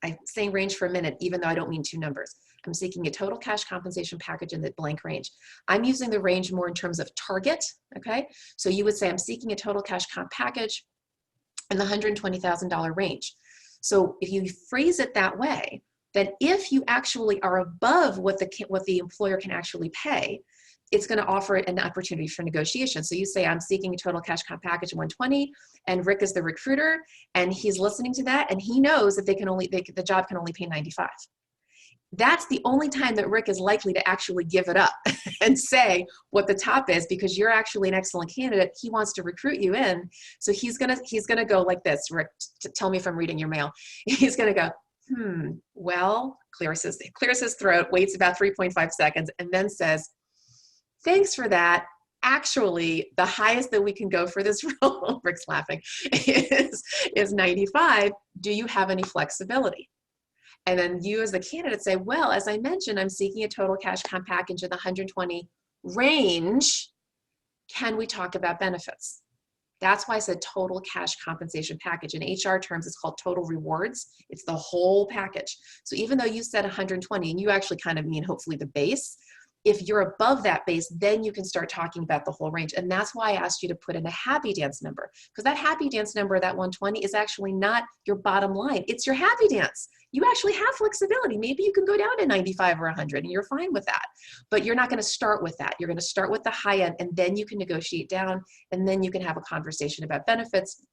I'm saying range for a minute, even though I don't mean two numbers. I'm seeking a total cash compensation package in the blank range. I'm using the range more in terms of target, okay? So you would say I'm seeking a total cash comp package in the $120,000 range. So if you phrase it that way, then if you actually are above what the employer can actually pay, it's going to offer an opportunity for negotiation. So you say, I'm seeking a total cash comp package of 120, and Rick is the recruiter, and he's listening to that, and he knows that the job can only pay 95. That's the only time that Rick is likely to actually give it up and say what the top is, because you're actually an excellent candidate. He wants to recruit you in. So he's gonna go like this. Rick, tell me if I'm reading your mail. He's gonna go, well, clears his throat, waits about 3.5 seconds, and then says, thanks for that. Actually, the highest that we can go for this role, Rick's laughing, is 95. Do you have any flexibility? And then you as the candidate say, well, as I mentioned, I'm seeking a total cash comp package in the 120 range. Can we talk about benefits? That's why I said total cash compensation package. In HR terms, it's called total rewards. It's the whole package. So even though you said 120, and you actually kind of mean hopefully the base, if you're above that base, then you can start talking about the whole range. And that's why I asked you to put in a happy dance number, because that happy dance number, that 120, is actually not your bottom line. It's your happy dance. You actually have flexibility. Maybe you can go down to 95 or 100 and you're fine with that. But you're not going to start with that. You're going to start with the high end, and then you can negotiate down, and then you can have a conversation about benefits,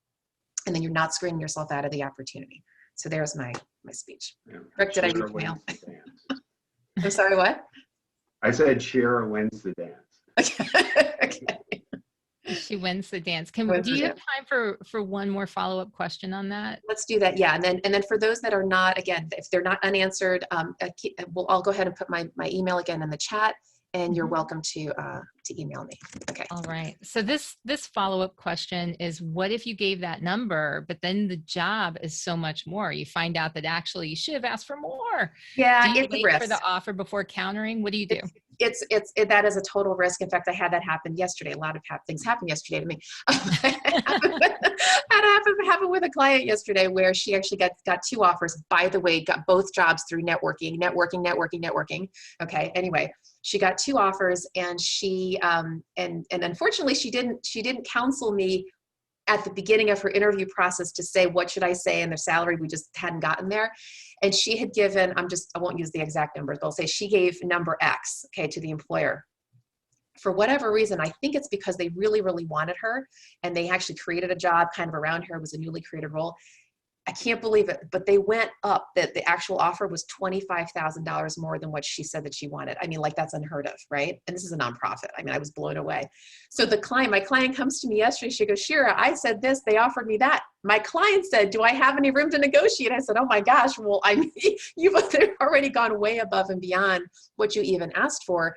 and then you're not screening yourself out of the opportunity. So there's my speech. Yeah. Rick, did I read your mail? I'm sorry, what? I said Shira wins the dance. Okay. She wins the dance. Do you have time for one more follow-up question on that? Let's do that. Yeah. And then for those that are not, again, if they're not unanswered, I'll go ahead and put my email again in the chat, and you're welcome to email me. Okay. All right. So this follow-up question is, what if you gave that number, but then the job is so much more? You find out that actually you should have asked for more. Yeah, do you it's a wait risk for the offer before countering? What do you do? That is a total risk. In fact, I had that happen yesterday. A lot of things happened yesterday to me. happened with a client yesterday where she actually got two offers. By the way, got both jobs through networking. Okay. Anyway, she got two offers, and she and unfortunately she didn't counsel me at the beginning of her interview process to say, what should I say, and their salary, we just hadn't gotten there. And she had given, I won't use the exact numbers, but I'll say she gave number X, okay, to the employer. For whatever reason, I think it's because they really, really wanted her, and they actually created a job kind of around her. It was a newly created role. I can't believe it, but they went up. That the actual offer was $25,000 more than what she said that she wanted. I mean, like, that's unheard of, right? And this is a nonprofit. I mean, I was blown away. So my client comes to me yesterday. She goes, Shira, I said this, they offered me that. My client said, do I have any room to negotiate? I said, oh my gosh, well, I mean, you've already gone way above and beyond what you even asked for,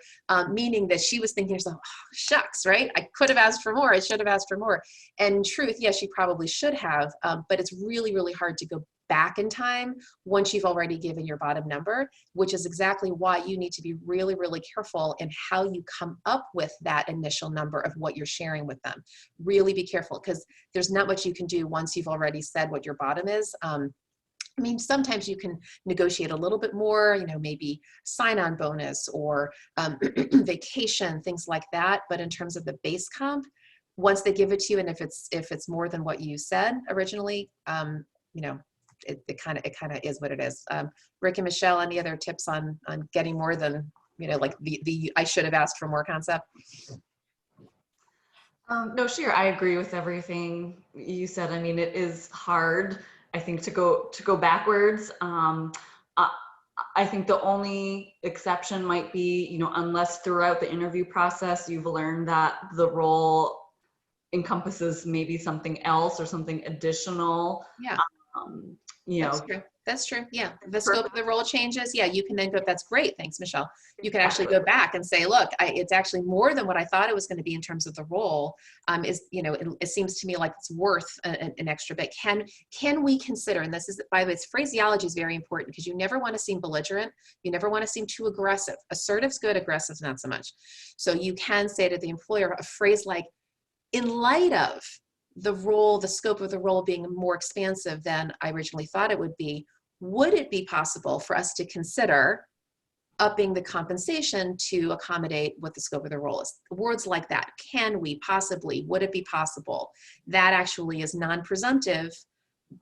meaning that she was thinking to herself, oh, shucks, right? I could have asked for more. I should have asked for more. And in truth, yes, she probably should have, but it's really, really hard to go back in time once you've already given your bottom number, which is exactly why you need to be really, really careful in how you come up with that initial number of what you're sharing with them. Really be careful, because there's not much you can do once you've already said what your bottom is. I mean, sometimes you can negotiate a little bit more, maybe sign-on bonus or vacation, things like that. But in terms of the base comp, once they give it to you, and if it's more than what you said originally, it kind of is what it is. Rick and Michelle, any other tips on getting more than, like the I should have asked for more concept? No, Shira, I agree with everything you said. I mean, it is hard, I think, to go backwards. I think the only exception might be, you know, unless throughout the interview process you've learned that the role encompasses maybe something else or something additional. Yeah. You That's know, true. That's true. Yeah. The scope of the role changes. Yeah. You can then go, that's great. Thanks, Michelle. You can actually go back and say, look, it's actually more than what I thought it was going to be in terms of the role. You know, it seems to me like it's worth an extra bit. Can we consider, and this is, by the way, phraseology is very important because you never want to seem belligerent. You never want to seem too aggressive. Assertive's good, aggressive's not so much. So you can say to the employer a phrase like, in light of the role, the scope of the role being more expansive than I originally thought it would be, would it be possible for us to consider upping the compensation to accommodate what the scope of the role is? Words like that. Can we possibly? Would it be possible? That actually is non-presumptive,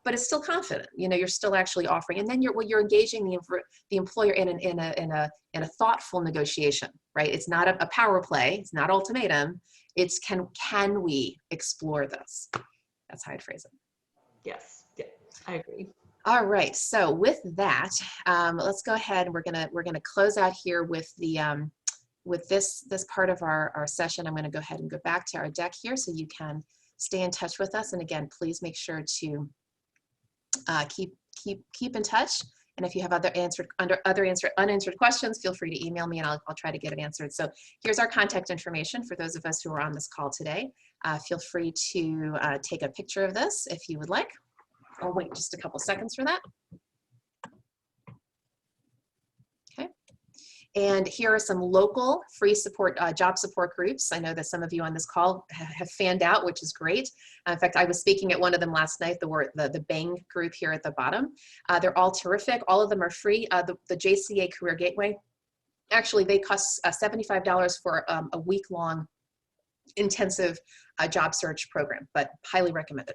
but it's still confident. You know, you're still actually offering, and then you're engaging the employer in a thoughtful negotiation, right? It's not a power play. It's not ultimatum. It's can we explore this? That's how I'd phrase it. yes, yeah, I agree. All right. So with that, let's go ahead and we're gonna close out here with the with this part of our session. I'm going to go ahead and go back to our deck here so you can stay in touch with us. And again, please make sure to keep in touch. And if you have other unanswered questions, feel free to email me and I'll try to get it answered. So here's our contact information for those of us who are on this call today. Feel free to take a picture of this if you would like. I'll wait just a couple seconds for that. Okay. And here are some local free support, job support groups. I know that some of you on this call have fanned out, which is great. In fact, I was speaking at one of them last night, the BANG group here at the bottom. They're all terrific. All of them are free. The JCA Career Gateway, actually they cost $75 for a week-long intensive job search program, but highly recommended.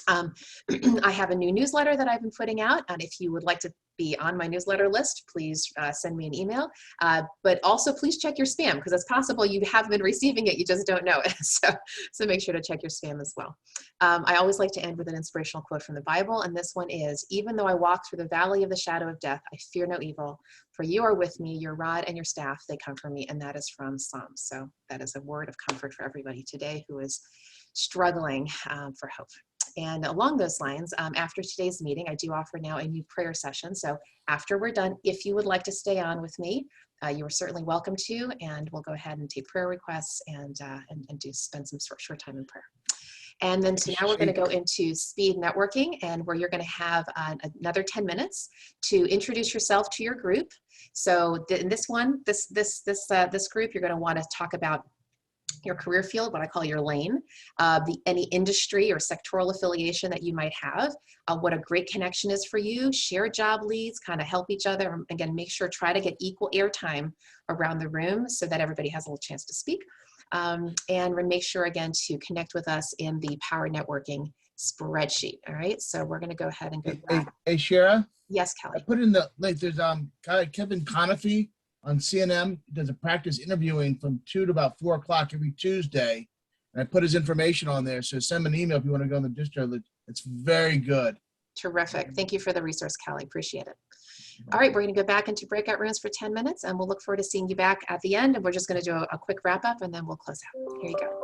I have a new newsletter that I've been putting out, and if you would like to be on my newsletter list, please send me an email. But also please check your spam because it's possible you have been receiving it, you just don't know it. So make sure to check your spam as well. I always like to end with an inspirational quote from the Bible, and this one is, "Even though I walk through the valley of the shadow of death, I fear no evil, for you are with me, your rod and your staff, they comfort me," and that is from Psalms. So that is a word of comfort for everybody today who is struggling for hope. And along those lines, after today's meeting, I do offer now a new prayer session. So after we're done, if you would like to stay on with me, you are certainly welcome to, and we'll go ahead and take prayer requests and spend some short time in prayer. And then so now we're going to go into speed networking, and where you're going to have another 10 minutes to introduce yourself to your group. So in this group, you're going to want to talk about your career field, what I call your lane, any industry or sectoral affiliation that you might have, what a great connection is for you, share job leads, kind of help each other. Again, make sure, try to get equal airtime around the room so that everybody has a little chance to speak. And make sure, again, to connect with us in the Power Networking spreadsheet. All right, so we're going to go ahead and go back. Hey, Shira? Yes, Kelly. I put in the link. There's Kevin Conifee on CNN, does a practice interviewing from 2 to about 4 o'clock every Tuesday. And I put his information on there. So send him an email if you want to go on the distro. It's very good. Terrific. Thank you for the resource, Kelly. Appreciate it. All right, we're going to go back into breakout rooms for 10 minutes, and we'll look forward to seeing you back at the end. And we're just going to do a quick wrap up, and then we'll close out. Here you go.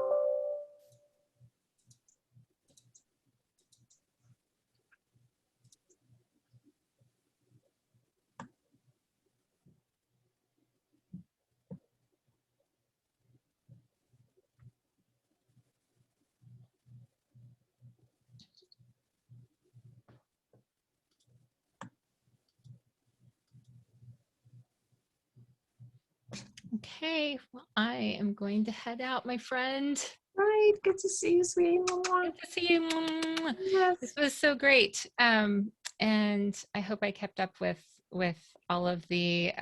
Okay, well, I am going to head out, my friend. Right, good to see you, sweetie. Good to see you. Yes. This was so great. And I hope I kept up with all of the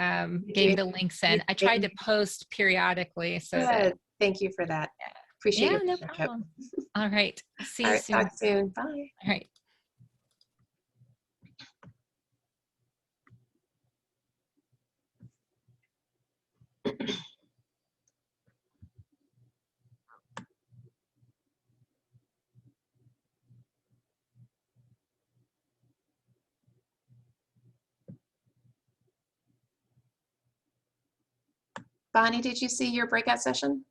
getting the links in. I tried to post periodically so that. Thank you for that. Appreciate Yeah, your no partnership. problem. All right. See you All right, soon. talk soon. Bye. All right. Bonnie, did you see your breakout session?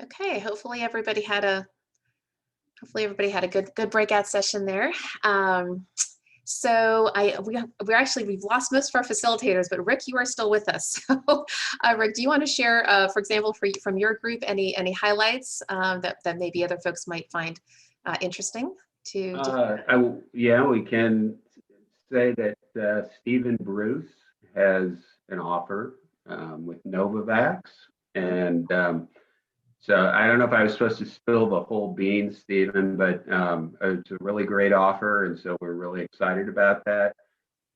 Okay, hopefully everybody had a good breakout session there. So we've lost most of our facilitators, but Rick, you are still with us. So Rick, do you want to share, for example, from your group, any highlights that maybe other folks might find interesting to yeah, we can say that Stephen Bruce has an offer with Novavax, and so I don't know if I was supposed to spill the whole beans, Stephen, but it's a really great offer, and so we're really excited about that.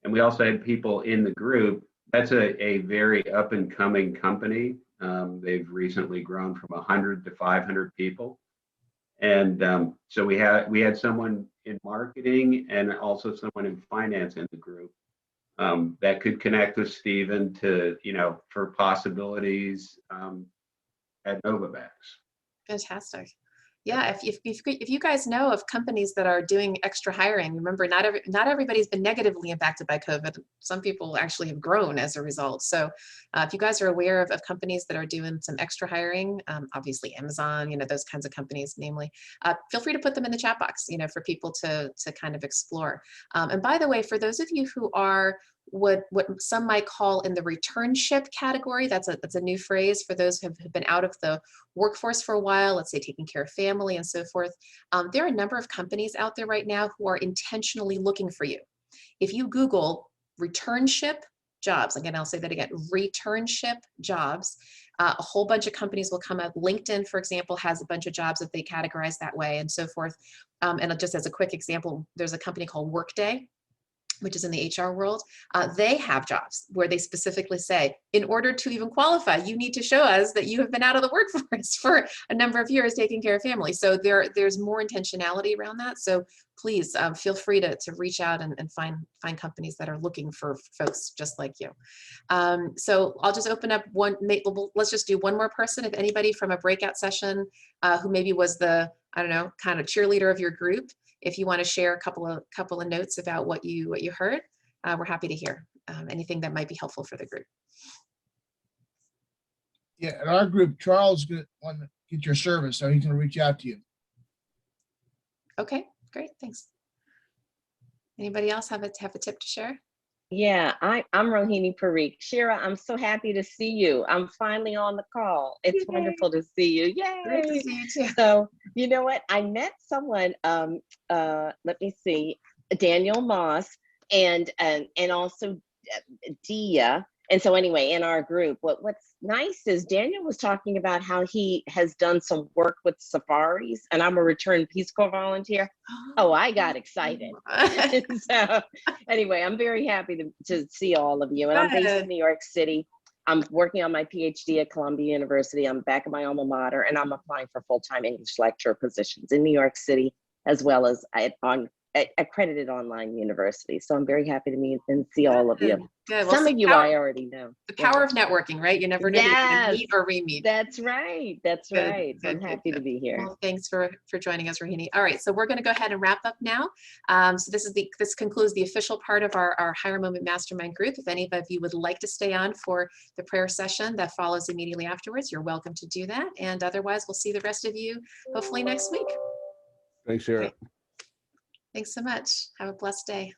And we also had people in the group. That's a very up and coming company. They've recently grown from 100 to 500 people. And so we had someone in marketing and also someone in finance in the group that could connect with Stephen to, for possibilities at Novavax. Fantastic. Yeah, if you guys know of companies that are doing extra hiring, remember not everybody's been negatively impacted by COVID. Some people actually have grown as a result. So if you guys are aware of companies that are doing some extra hiring, obviously Amazon, those kinds of companies, namely, feel free to put them in the chat box, for people to kind of explore. And by the way, for those of you who are what some might call in the returnship category, that's a new phrase for those who have been out of the workforce for a while, let's say taking care of family and so forth. There are a number of companies out there right now who are intentionally looking for you. If you Google returnship jobs, again, I'll say that again, returnship jobs, a whole bunch of companies will come up. LinkedIn, for example, has a bunch of jobs that they categorize that way and so forth. And just as a quick example, there's a company called Workday, which is in the HR world. They have jobs where they specifically say, in order to even qualify, you need to show us that you have been out of the workforce for a number of years taking care of family. So there's more intentionality around that. So please feel free to reach out and find companies that are looking for folks just like you. So I'll just open up let's just do one more person. If anybody from a breakout session who maybe was the, I don't know, kind of cheerleader of your group, if you want to share a couple of notes about what you heard, we're happy to hear anything that might be helpful for the group. Yeah, in our group, Charles is going to want to get your service, so he's going to reach out to you. Okay, great, thanks. Anybody else have a tip to share? Yeah, I'm Rohini Parikh. Shira, I'm so happy to see you. I'm finally on the call. It's wonderful to see you. Yay! Great to see you too. So, you know what? I met someone, let me see, Daniel Moss and also Dia. And so anyway, in our group, what's nice is Daniel was talking about how he has done some work with safaris, and I'm a returned Peace Corps volunteer. Oh, I got excited. So anyway, I'm very happy to see all of you. And I'm based in New York City. I'm working on my PhD at Columbia University. I'm back at my alma mater, and I'm applying for full-time English lecturer positions in New York City, as well as on accredited online university. So I'm very happy to meet and see all of you. Good. Well, some of you I already know. The power of networking, right? You never know if you're going to meet or re-meet. That's right. That's good, right. So I'm happy to be here. Well, thanks for joining us, Rohini. All right, so we're going to go ahead and wrap up now. So this concludes the official part of our Hire Moment Mastermind group. If any of you would like to stay on for the prayer session that follows immediately afterwards, you're welcome to do that. And otherwise, we'll see the rest of you hopefully next week. Thanks, Shira. Okay. Thanks so much. Have a blessed day.